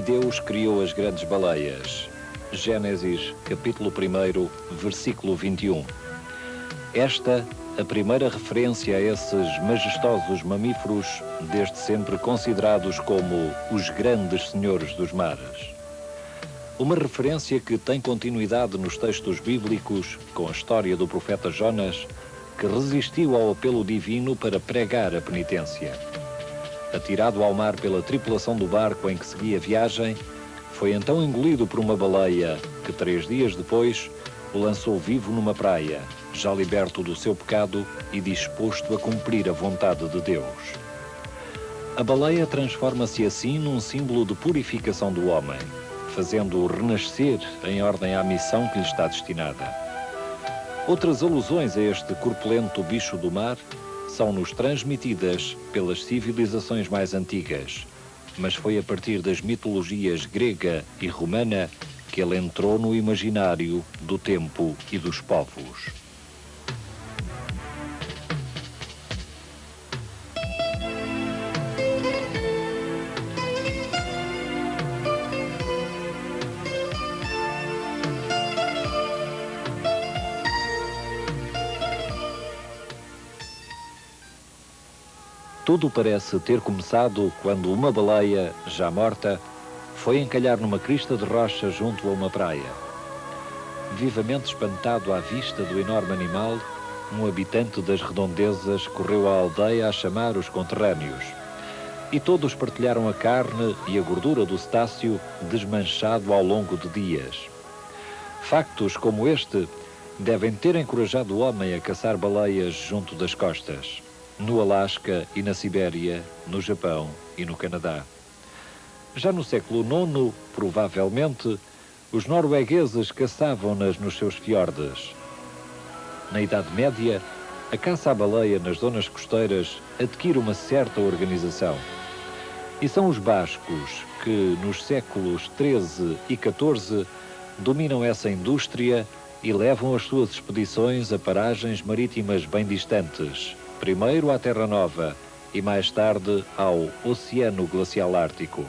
Deus criou as grandes baleias. Gênesis, capítulo 1, versículo 21. Esta, a primeira referência a esses majestosos mamíferos, desde sempre considerados como os grandes senhores dos mares. Uma referência que tem continuidade nos textos bíblicos, com a história do profeta Jonas, que resistiu ao apelo divino para pregar a penitência. Atirado ao mar pela tripulação do barco em que seguia a viagem, foi então engolido por uma baleia, que 3 dias depois o lançou vivo numa praia, já liberto do seu pecado e disposto a cumprir a vontade de Deus. A baleia transforma-se assim num símbolo de purificação do homem, fazendo-o renascer em ordem à missão que lhe está destinada. Outras alusões a este corpulento bicho do mar são-nos transmitidas pelas civilizações mais antigas, mas foi a partir das mitologias grega e romana que ele entrou no imaginário do tempo e dos povos. Tudo parece ter começado quando uma baleia, já morta, foi encalhar numa crista de rocha junto a uma praia. Vivamente espantado à vista do enorme animal, um habitante das redondezas correu à aldeia a chamar os conterrâneos. E todos partilharam a carne e a gordura do cetáceo desmanchado ao longo de dias. Factos como este devem ter encorajado o homem a caçar baleias junto das costas, no Alasca e na Sibéria, no Japão e no Canadá. Já no século IX, provavelmente, os noruegueses caçavam-nas nos seus fiordes. Na Idade Média, a caça à baleia nas zonas costeiras adquire uma certa organização. E são os bascos que, nos séculos XIII e XIV, dominam essa indústria e levam as suas expedições a paragens marítimas bem distantes, primeiro à Terra Nova e mais tarde ao Oceano Glacial Ártico.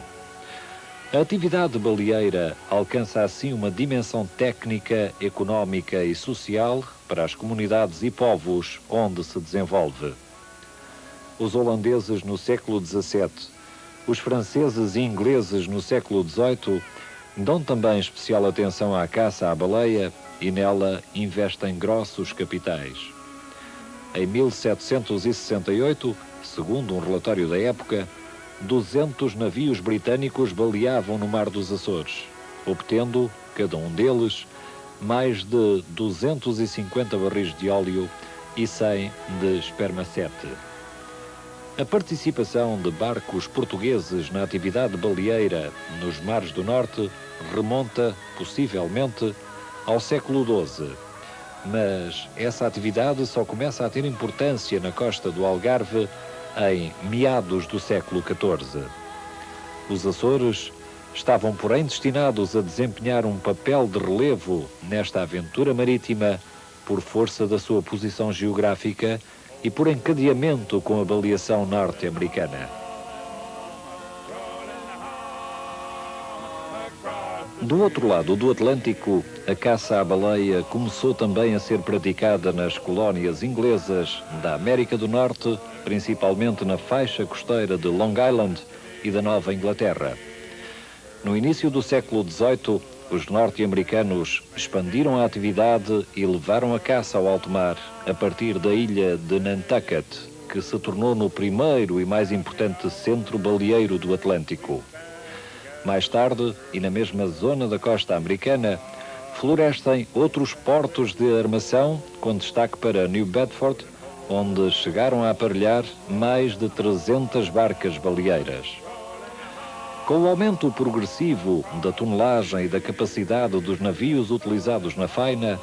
A atividade baleeira alcança assim uma dimensão técnica, económica e social para as comunidades e povos onde se desenvolve. Os holandeses no século XVII, os franceses e ingleses no século XVIII dão também especial atenção à caça à baleia e nela investem grossos capitais. Em 1768, segundo um relatório da época, 200 navios britânicos baleavam no Mar dos Açores, obtendo, cada um deles, mais de 250 barris de óleo e 100 de espermacete. A participação de barcos portugueses na atividade baleeira nos mares do Norte remonta, possivelmente, ao século XII. Mas essa atividade só começa a ter importância na costa do Algarve em meados do século XIV. Os Açores estavam, porém, destinados a desempenhar um papel de relevo nesta aventura marítima por força da sua posição geográfica e por encadeamento com a baleação norte-americana. Do outro lado do Atlântico, a caça à baleia começou também a ser praticada nas colónias inglesas da América do Norte, principalmente na faixa costeira de Long Island e da Nova Inglaterra. No início do século XVIII, os norte-americanos expandiram a atividade e levaram a caça ao alto mar a partir da ilha de Nantucket, que se tornou no primeiro e mais importante centro baleeiro do Atlântico. Mais tarde, e na mesma zona da costa americana, florescem outros portos de armação, com destaque para New Bedford, onde chegaram a aparelhar mais de 300 barcas baleeiras. Com o aumento progressivo da tonelagem e da capacidade dos navios utilizados na faina,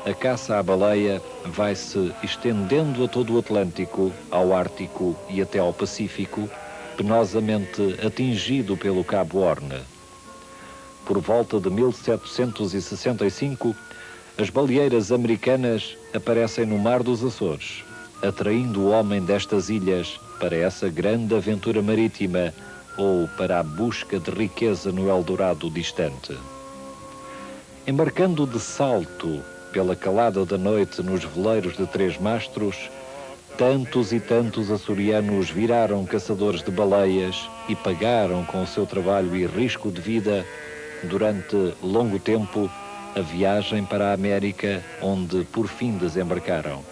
a caça à baleia vai-se estendendo a todo o Atlântico, ao Ártico e até ao Pacífico, penosamente atingido pelo Cabo Horn. Por volta de 1765, as baleeiras americanas aparecem no Mar dos Açores, atraindo o homem destas ilhas para essa grande aventura marítima ou para a busca de riqueza no Eldorado distante. Embarcando de salto pela calada da noite nos veleiros de 3 mastros, tantos e tantos açorianos viraram caçadores de baleias e pagaram com o seu trabalho e risco de vida, durante longo tempo, a viagem para a América, onde por fim desembarcaram.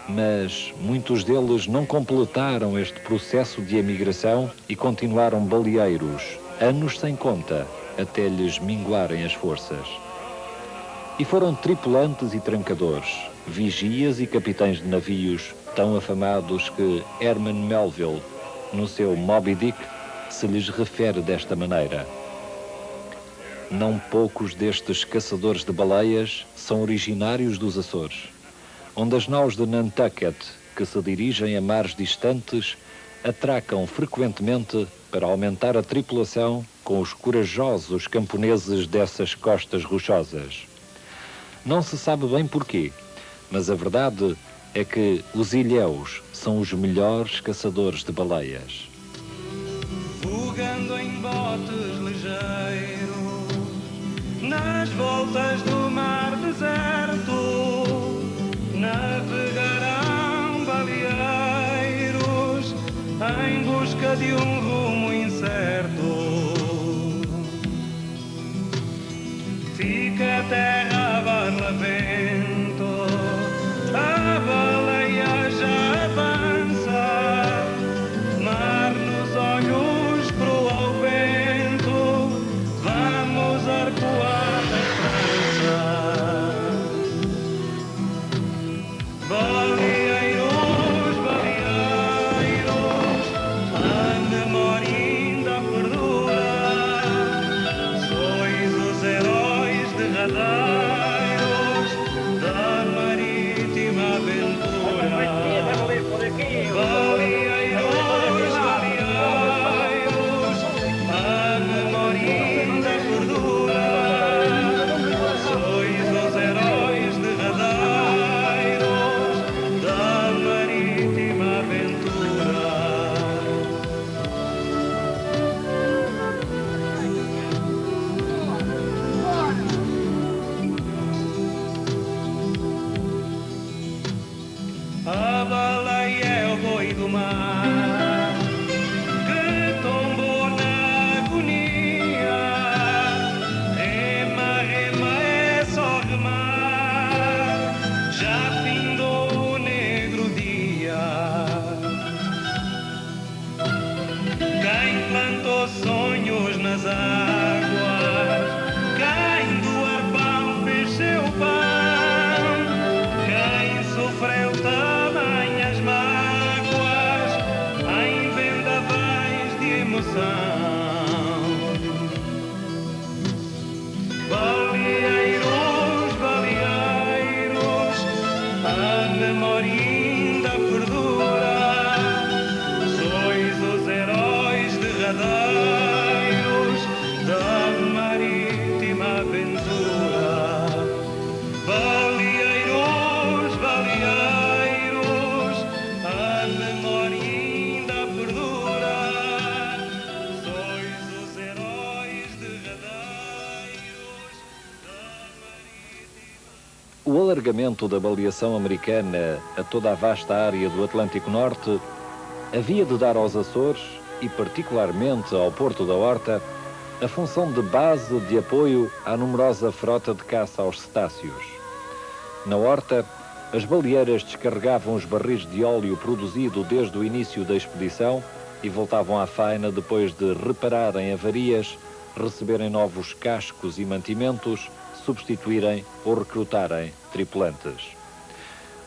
Mas muitos deles não completaram este processo de emigração e continuaram baleeiros, anos sem conta, até lhes minguarem as forças. E foram tripulantes e trancadores, vigias e capitães de navios, tão afamados que Herman Melville, no seu Moby Dick, se lhes refere desta maneira: não poucos destes caçadores de baleias são originários dos Açores, onde as naus de Nantucket, que se dirigem a mares distantes, atracam frequentemente para aumentar a tripulação com os corajosos camponeses dessas costas rochosas. Não se sabe bem porquê, mas a verdade é que os ilhéus são os melhores caçadores de baleias. Fugando em botes ligeiros, nas voltas do mar deserto, navegarão baleeiros em busca de um rumo incerto. Fica a terra a barlavento, a baleia já avança, mar nos olhos, proa ao vento, vamos arcoar a trança. Baleeiros, baleeiros, a memória ainda perdura, sois os heróis derradeiros da marítima aventura. Baleeiros, baleeiros, a memória ainda perdura, sois os heróis derradeiros da marítima aventura. A baleia é o boi do mar que tombou na agonia. Rema, rema, é só remar, já findou o negro dia. Quem plantou sonhos nas águas, quem do arpão fez seu pão, quem sofreu tamanhas mágoas em vendavais de emoção. Baleeiros, baleeiros, a memória ainda perdura, sois os heróis derradeiros da marítima aventura. Baleeiros, baleeiros, a memória ainda perdura, sois os heróis derradeiros da marítima. O alargamento da baleação americana a toda a vasta área do Atlântico Norte havia de dar aos Açores, e particularmente ao Porto da Horta, a função de base de apoio à numerosa frota de caça aos cetáceos. Na Horta, as baleeiras descarregavam os barris de óleo produzido desde o início da expedição e voltavam à faina depois de repararem avarias, receberem novos cascos e mantimentos, substituírem ou recrutarem tripulantes.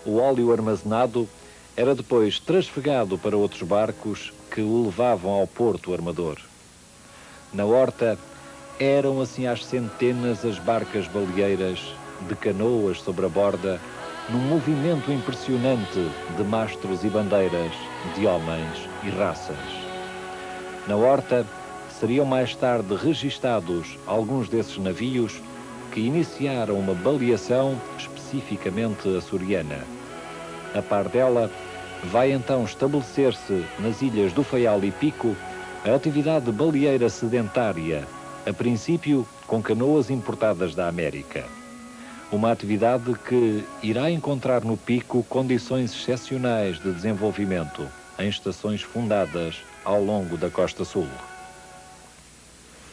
O óleo armazenado era depois trasfegado para outros barcos que o levavam ao porto armador. Na Horta, eram assim às centenas as barcas baleeiras, de canoas sobre a borda, num movimento impressionante de mastros e bandeiras, de homens e raças. Na Horta, seriam mais tarde registados alguns desses navios que iniciaram uma baleação especificamente açoriana. A par dela, vai então estabelecer-se nas ilhas do Faial e Pico A atividade baleeira sedentária, a princípio com canoas importadas da América. Uma atividade que irá encontrar no Pico condições excepcionais de desenvolvimento em estações fundadas ao longo da Costa Sul.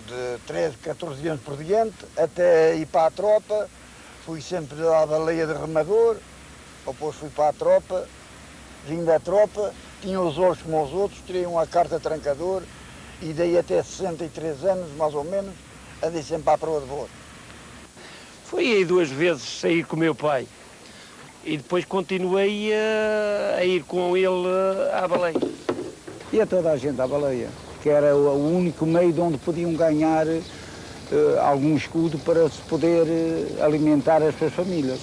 De 13, 14 anos por diante, até ir para a tropa, fui sempre à baleia de remador, depois fui para a tropa, vim da tropa, tinha os olhos como os outros, tirei uma carta de trancador e daí até 63 anos, mais ou menos, andei sempre à proa de voo. Fui aí 2 vezes sair com o meu pai e depois continuei a ir com ele à baleia. Ia toda a gente à baleia, que era o único meio de onde podiam ganhar algum escudo para se poder alimentar as suas famílias.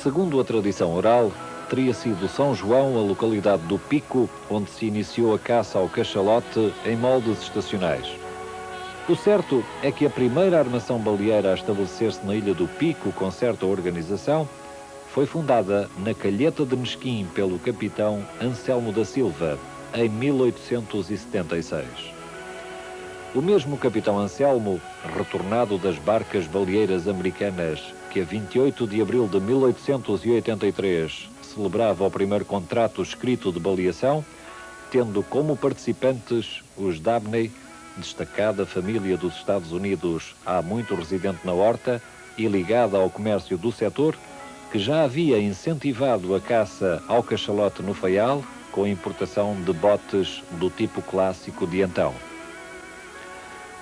Segundo a tradição oral, teria sido São João a localidade do Pico onde se iniciou a caça ao cachalote em moldes estacionais. O certo é que a primeira armação baleeira a estabelecer-se na ilha do Pico com certa organização foi fundada na Calheta de Nesquim pelo capitão Anselmo da Silva, em 1876. O mesmo capitão Anselmo, retornado das barcas baleeiras americanas que a 28 de abril de 1883 celebrava o primeiro contrato escrito de baleação, tendo como participantes os Dabney, destacada família dos Estados Unidos há muito residente na Horta e ligada ao comércio do setor, que já havia incentivado a caça ao cachalote no Faial com a importação de botes do tipo clássico de então.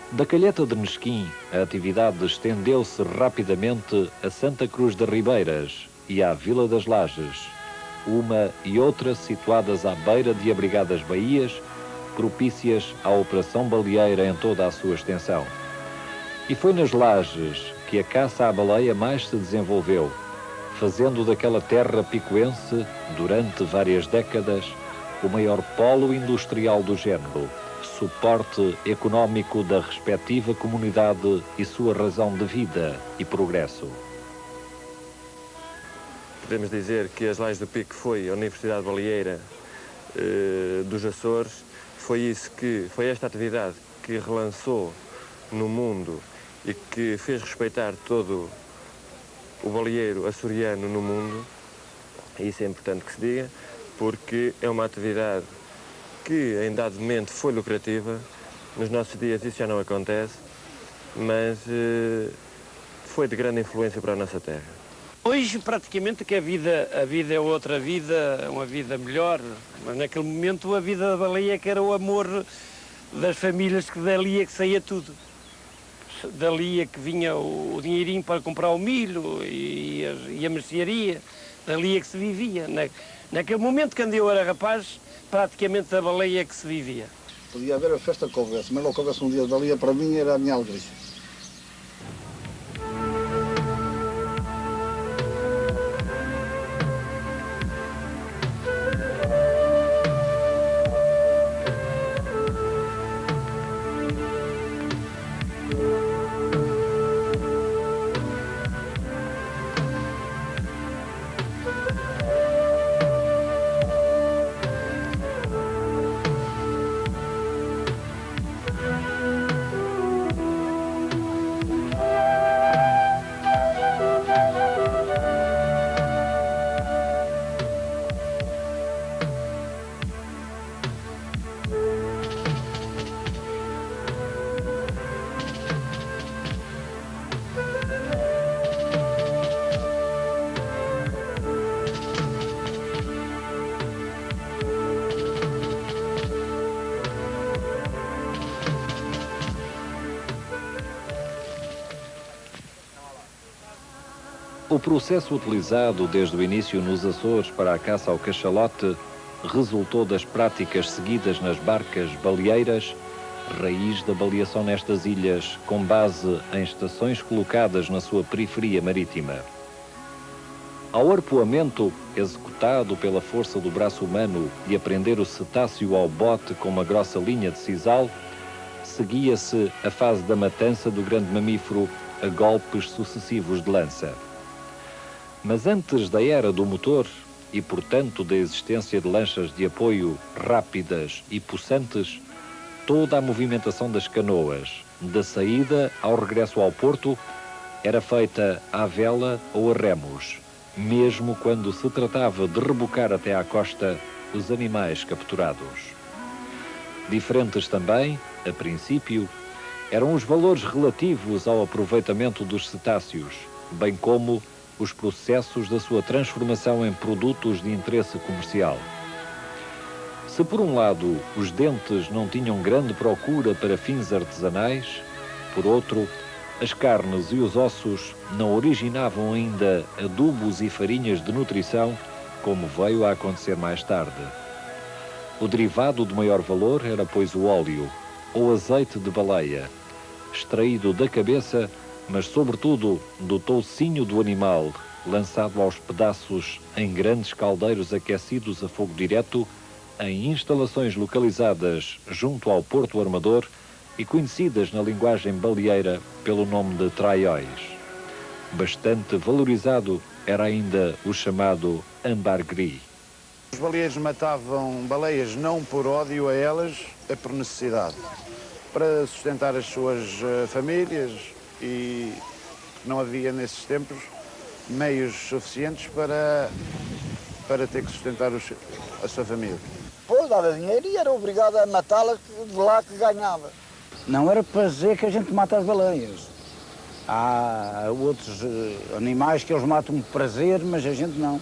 Da Calheta de Nesquim, a atividade estendeu-se rapidamente a Santa Cruz de Ribeiras e à Vila das Lajes, uma e outra situadas à beira de abrigadas baías, propícias à operação baleeira em toda a sua extensão. E foi nas Lajes que a caça à baleia mais se desenvolveu, fazendo daquela terra picoense, durante várias décadas, o maior polo industrial do género, suporte económico da respectiva comunidade e sua razão de vida e progresso. Podemos dizer que as Lajes do Pico foi a Universidade Baleeira dos Açores. Foi esta atividade que relançou no mundo e que fez respeitar todo o baleeiro açoriano no mundo. E isso é importante que se diga, porque é uma atividade que em dado momento foi lucrativa. Nos nossos dias isso já não acontece, mas foi de grande influência para a nossa terra. Hoje praticamente que a vida é outra vida, uma vida melhor, mas naquele momento a vida da baleia que era o amor das famílias, que dali é que saía tudo. Dali é que vinha o dinheirinho para comprar o milho e a mercearia, dali é que se vivia. Naquele momento, quando eu era rapaz, praticamente da baleia que se vivia. Podia haver a festa que houvesse, mas não que houvesse um dia de baleia, para mim era a minha alegria. O processo utilizado desde o início nos Açores para a caça ao cachalote resultou das práticas seguidas nas barcas baleeiras raiz da baleação nestas ilhas, com base em estações colocadas na sua periferia marítima. Ao arpoamento, executado pela força do braço humano, e a prender o cetáceo ao bote com uma grossa linha de sisal, seguia-se a fase da matança do grande mamífero a golpes sucessivos de lança. Mas antes da era do motor, e portanto da existência de lanchas de apoio rápidas e possantes, toda a movimentação das canoas, da saída ao regresso ao porto, era feita à vela ou a remos, mesmo quando se tratava de rebocar até à costa os animais capturados. Diferentes também, a princípio, eram os valores relativos ao aproveitamento dos cetáceos, bem como os processos da sua transformação em produtos de interesse comercial. Se por um lado os dentes não tinham grande procura para fins artesanais, por outro, as carnes e os ossos não originavam ainda adubos e farinhas de nutrição, como veio a acontecer mais tarde. O derivado de maior valor era, pois, o óleo, ou azeite de baleia, extraído da cabeça, mas sobretudo do toucinho do animal, lançado aos pedaços em grandes caldeiros aquecidos a fogo direto, em instalações localizadas junto ao Porto Armador e conhecidas na linguagem baleeira pelo nome de traióis. Bastante valorizado era ainda o chamado ambergris. Os baleeiros matavam baleias não por ódio a elas, é por necessidade, para sustentar as suas famílias, e não havia nesses tempos meios suficientes para ter que sustentar a sua família. Depois dava dinheiro e era obrigado a matá-la de lá que ganhava. Não era prazer que a gente mata as baleias. Há outros animais que eles matam por prazer, mas a gente não.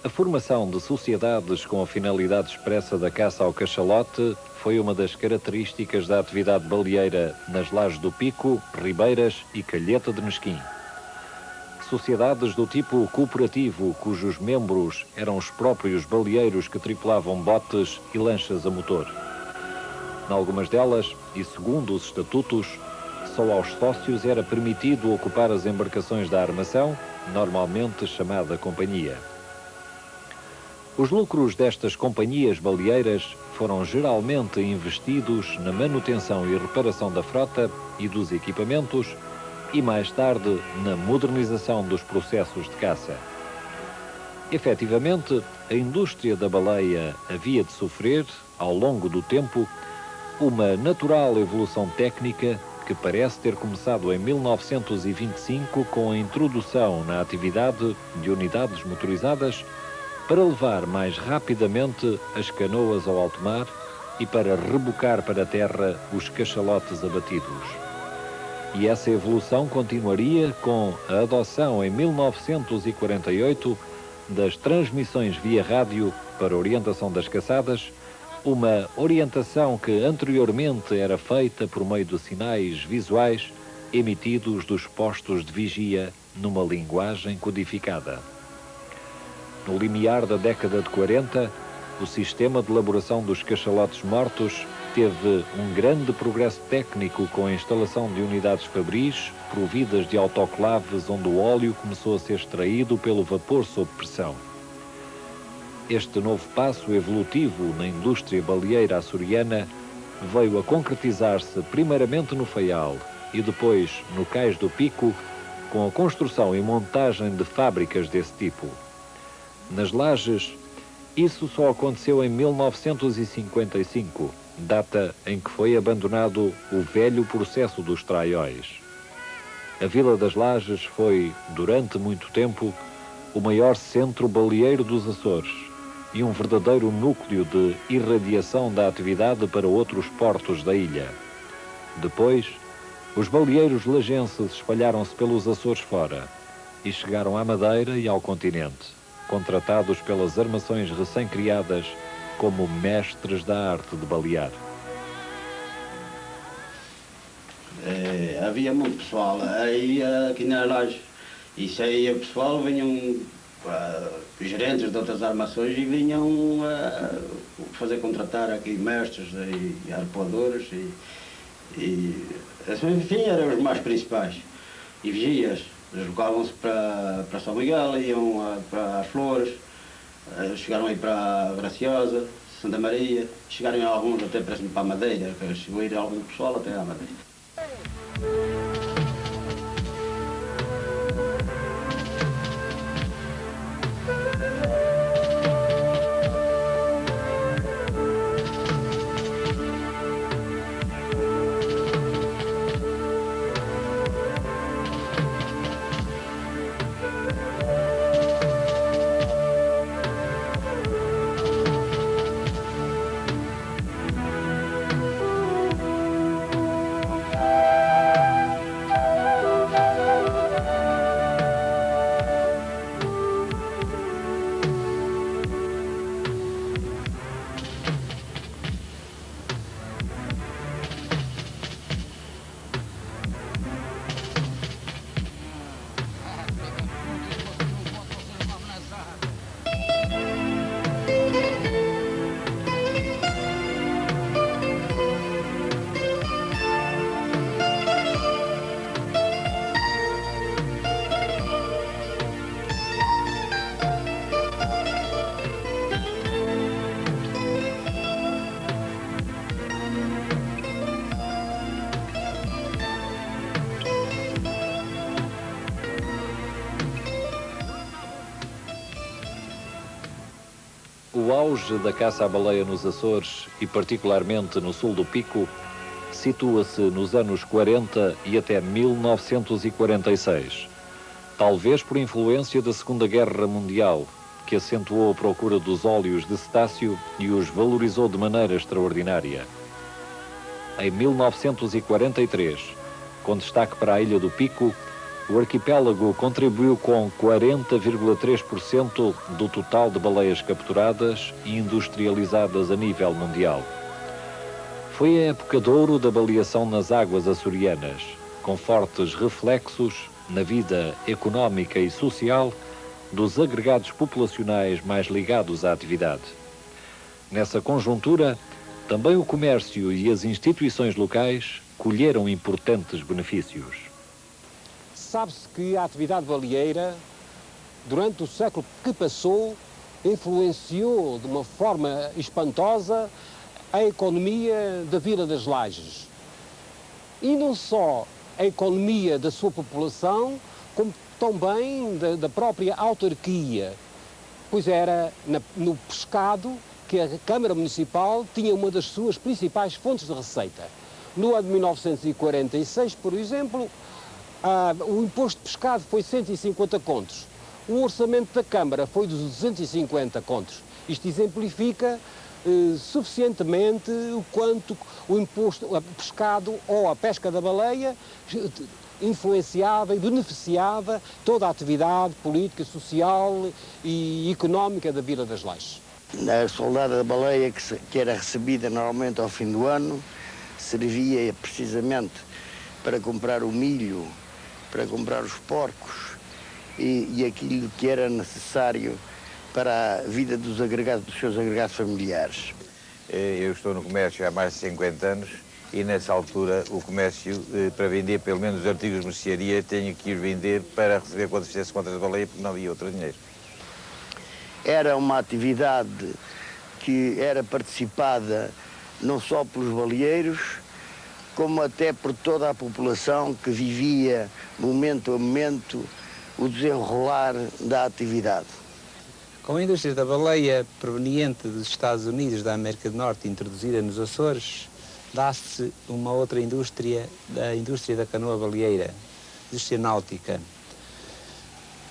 A formação de sociedades com a finalidade expressa da caça ao cachalote foi uma das características da atividade baleeira nas Lajes do Pico, Ribeiras e Calheta de Nesquim. Sociedades do tipo cooperativo, cujos membros eram os próprios baleeiros que tripulavam botes e lanchas a motor. Em algumas delas, e segundo os estatutos, só aos sócios era permitido ocupar as embarcações da armação, normalmente chamada companhia. Os lucros destas companhias baleeiras foram geralmente investidos na manutenção e reparação da frota e dos equipamentos e, mais tarde, na modernização dos processos de caça. Efetivamente, a indústria da baleia havia de sofrer, ao longo do tempo, uma natural evolução técnica que parece ter começado em 1925 com a introdução na atividade de unidades motorizadas para levar mais rapidamente as canoas ao alto mar e para rebocar para a terra os cachalotes abatidos. E essa evolução continuaria com a adoção em 1948 das transmissões via rádio para orientação das caçadas, uma orientação que anteriormente era feita por meio de sinais visuais emitidos dos postos de vigia numa linguagem codificada. No limiar da década de 40, o sistema de elaboração dos cachalotes mortos teve um grande progresso técnico com a instalação de unidades fabris providas de autoclaves onde o óleo começou a ser extraído pelo vapor sob pressão. Este novo passo evolutivo na indústria baleeira açoriana veio a concretizar-se primeiramente no Faial e depois no Cais do Pico, com a construção e montagem de fábricas desse tipo. Nas Lajes, isso só aconteceu em 1955, data em que foi abandonado o velho processo dos traióis. A Vila das Lajes foi, durante muito tempo, o maior centro baleeiro dos Açores e um verdadeiro núcleo de irradiação da atividade para outros portos da ilha. Depois, os baleeiros lajenses espalharam-se pelos Açores fora e chegaram à Madeira e ao continente, contratados pelas armações recém-criadas como mestres da arte de balear. Havia muito pessoal aí aqui na laje. E saía o pessoal, vinham gerentes de outras armações e vinham fazer contratar aqui mestres e arpoadores enfim, eram os mais principais. E vigias, deslocavam-se para São Miguel, iam para as Flores, chegaram aí para Graciosa, Santa Maria, chegaram alguns até para a Madeira, que chegou a ir algum pessoal até à Madeira. O auge da caça à baleia nos Açores, e particularmente no sul do Pico, situa-se nos anos 40 e até 1946. Talvez por influência da Segunda Guerra Mundial, que acentuou a procura dos óleos de cetáceo e os valorizou de maneira extraordinária. Em 1943, com destaque para a Ilha do Pico, o arquipélago contribuiu com 40,3% do total de baleias capturadas e industrializadas a nível mundial. Foi a época de ouro da baleação nas águas açorianas, com fortes reflexos na vida económica e social dos agregados populacionais mais ligados à atividade. Nessa conjuntura, também o comércio e as instituições locais colheram importantes benefícios. Sabe-se que a atividade baleeira, durante o século que passou, influenciou de uma forma espantosa a economia da Vila das Lajes. E não só a economia da sua população, como também da própria autarquia, pois era no pescado que a Câmara Municipal tinha uma das suas principais fontes de receita. No ano de 1946, por exemplo, o imposto de pescado foi 150 contos. O orçamento da Câmara foi de 250 contos. Isto exemplifica suficientemente o quanto o imposto a pescado ou a pesca da baleia influenciava e beneficiava toda a atividade política, social e económica da Vila das Lajes. A soldada da baleia, que era recebida normalmente ao fim do ano, servia precisamente para comprar o milho, para comprar os porcos e aquilo que era necessário para a vida dos seus agregados familiares. Eu estou no comércio há mais de 50 anos e nessa altura o comércio, para vender pelo menos os artigos de mercearia, tenho que ir vender para receber quando fizesse contas de baleia, porque não havia outro dinheiro. Era uma atividade que era participada não só pelos baleeiros, como até por toda a população que vivia, momento a momento, o desenrolar da atividade. Com a indústria da baleia proveniente dos Estados Unidos da América do Norte introduzida nos Açores, dá-se uma outra indústria, a indústria da canoa baleeira, indústria náutica.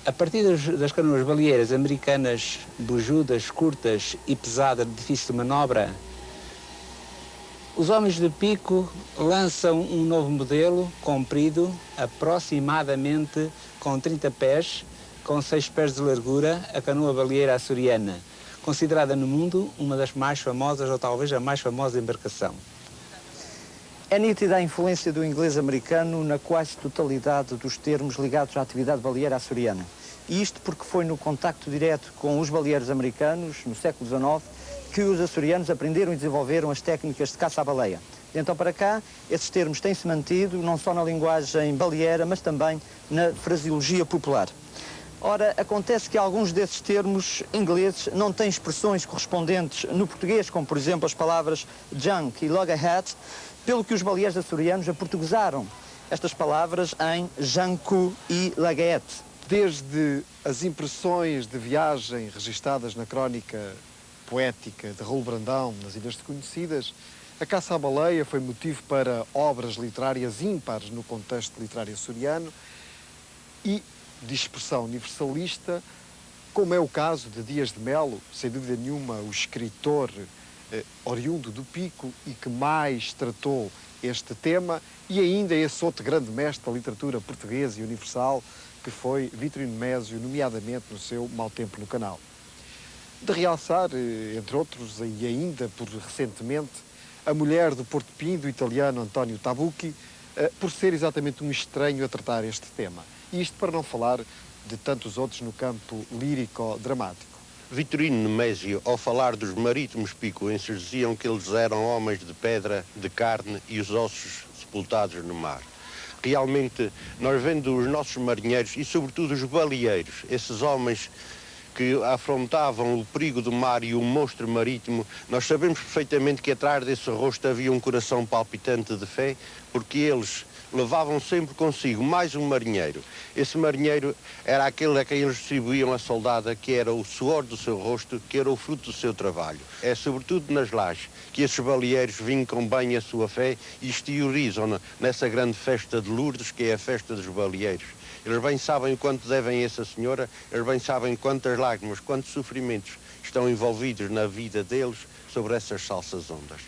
A partir das canoas baleeiras americanas, bujudas, curtas e pesadas, de difícil manobra, os homens de Pico lançam um novo modelo, comprido, aproximadamente com 30 pés, com 6 pés de largura, a canoa baleeira açoriana, considerada no mundo uma das mais famosas, ou talvez a mais famosa embarcação. É nítida a influência do inglês americano na quase totalidade dos termos ligados à atividade baleeira açoriana. E isto porque foi no contacto direto com os baleeiros americanos, no século XIX, que os açorianos aprenderam e desenvolveram as técnicas de caça à baleia. De então para cá, esses termos têm-se mantido não só na linguagem baleeira, mas também na fraseologia popular. Ora, acontece que alguns desses termos ingleses não têm expressões correspondentes no português, como por exemplo as palavras junk e loggerhead, pelo que os baleeiros açorianos aportuguesaram estas palavras em janco e laguete. Desde as impressões de viagem registadas na crónica poética de Raul Brandão, nas Ilhas Desconhecidas, a caça à baleia foi motivo para obras literárias ímpares no contexto literário açoriano e de expressão universalista, como é o caso de Dias de Melo, sem dúvida nenhuma o escritor oriundo do Pico e que mais tratou este tema, e ainda esse outro grande mestre da literatura portuguesa e universal, que foi Vitorino Mésio, nomeadamente no seu Mau Tempo no Canal. De realçar, entre outros, e ainda por recentemente, a mulher do Porto Pinho, do italiano António Tabucchi, por ser exatamente um estranho a tratar este tema. E isto para não falar de tantos outros no campo lírico-dramático. Vitorino Mésio, ao falar dos marítimos picoenses, diziam que eles eram homens de pedra, de carne e os ossos sepultados no mar. Realmente, nós vendo os nossos marinheiros e sobretudo os baleeiros, esses homens que afrontavam o perigo do mar e o monstro marítimo, nós sabemos perfeitamente que atrás desse rosto havia um coração palpitante de fé, porque eles levavam sempre consigo mais um marinheiro. Esse marinheiro era aquele a quem eles distribuíam a soldada, que era o suor do seu rosto, que era o fruto do seu trabalho. É sobretudo nas lajes que esses baleeiros vincam bem a sua fé e exteriorizam-na nessa grande festa de Lourdes, que é a festa dos baleeiros. Eles bem sabem o quanto devem a essa senhora, eles bem sabem quantas lágrimas, quantos sofrimentos estão envolvidos na vida deles sobre essas salsas ondas.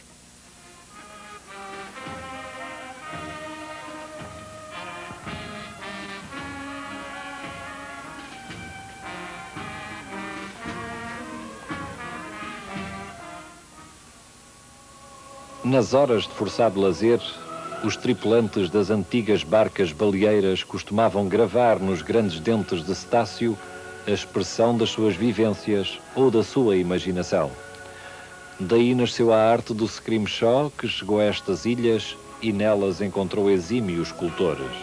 Nas horas de forçado lazer, os tripulantes das antigas barcas baleeiras costumavam gravar nos grandes dentes de cetáceo a expressão das suas vivências ou da sua imaginação. Daí nasceu a arte do scrimshaw, que chegou a estas ilhas e nelas encontrou exímios escultores.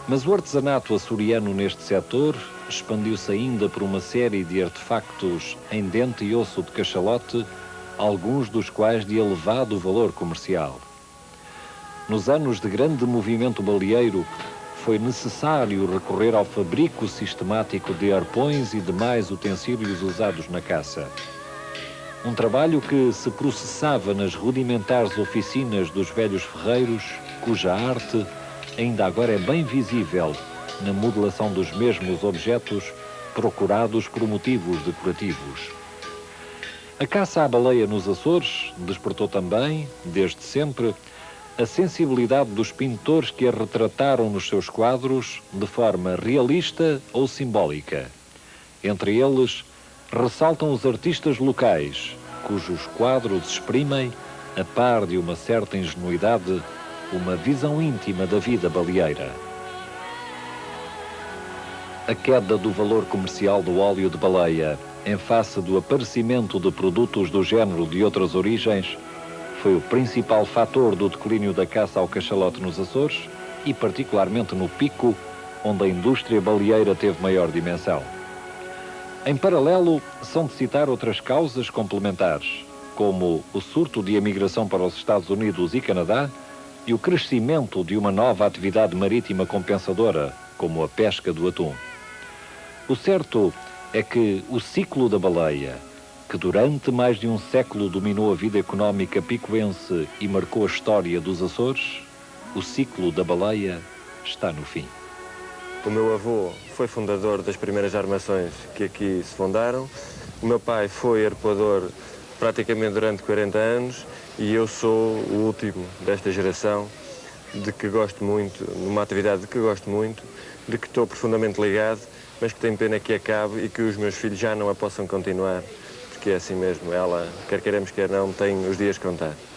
Mas o artesanato açoriano neste setor expandiu-se ainda por uma série de artefactos em dente e osso de cachalote, alguns dos quais de elevado valor comercial. Nos anos de grande movimento baleeiro, foi necessário recorrer ao fabrico sistemático de arpões e demais utensílios usados na caça. Um trabalho que se processava nas rudimentares oficinas dos velhos ferreiros, cuja arte ainda agora é bem visível na modelação dos mesmos objetos procurados por motivos decorativos. A caça à baleia nos Açores despertou também, desde sempre, a sensibilidade dos pintores que a retrataram nos seus quadros de forma realista ou simbólica. Entre eles, ressaltam os artistas locais, cujos quadros exprimem, a par de uma certa ingenuidade, uma visão íntima da vida baleeira. A queda do valor comercial do óleo de baleia, em face do aparecimento de produtos do género de outras origens, foi o principal fator do declínio da caça ao cachalote nos Açores e particularmente no Pico, onde a indústria baleeira teve maior dimensão. Em paralelo, são de citar outras causas complementares, como o surto de emigração para os Estados Unidos e Canadá, e o crescimento de uma nova atividade marítima compensadora, como a pesca do atum. O certo é que o ciclo da baleia, que durante mais de um século dominou a vida económica picoense e marcou a história dos Açores, o ciclo da baleia está no fim. O meu avô foi fundador das primeiras armações que aqui se fundaram. O meu pai foi arpoador praticamente durante 40 anos e eu sou o último desta geração de que gosto muito, numa atividade de que gosto muito, de que estou profundamente ligado, mas que tenho pena que acabe e que os meus filhos já não a possam continuar, porque é assim mesmo, ela, quer queiramos, quer não, tem os dias contados.